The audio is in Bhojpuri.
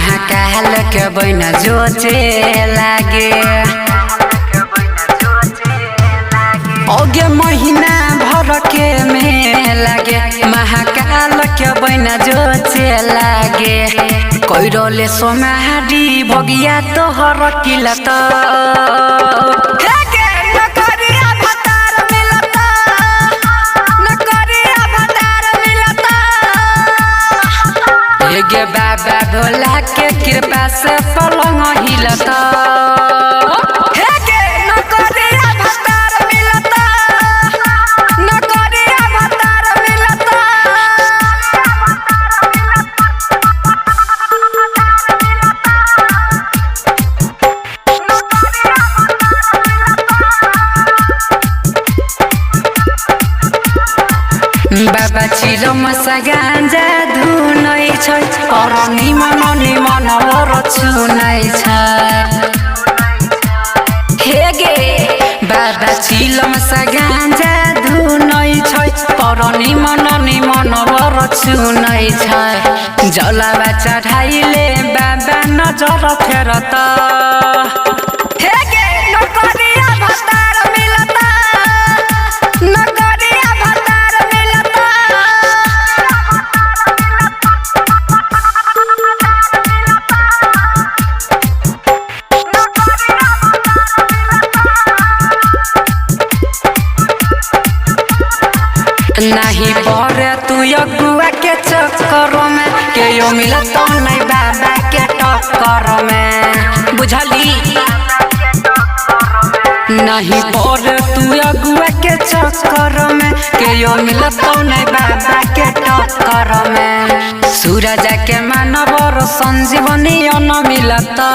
महाकाल के बहिना जोचे लागे ओगे महीना भर के में लागे महाकाल के बहिना जोचे लागे कोइरोले सोमारी भगिया तोहर किलत गे बाबा भोला के कृपा से पलंग हिलता हे गे नकरिया भतार मिलता नकरिया भतार मिलता बाबा चिलो मसा गांजा धुनै छै और निमन निमन वर छुनै छै हे गे बाबा चिलो मसा गांजा धुनै छै और निमन निमन वर छुनै छै जलावा चढ़ाइले बाबा नजर फेरता हे गे नकरिया भतार मिलता नकरिया भतार मिलता नहीं पड़े तू अगुआ के चक्कर में के यो मिलत नहीं बाबा के टक्कर में बुझली नहीं पड़े तू अगुआ के चक्कर में के यो मिलत नहीं बाबा के टक्कर में सूरज के मानवर संजीवनी न मिलता।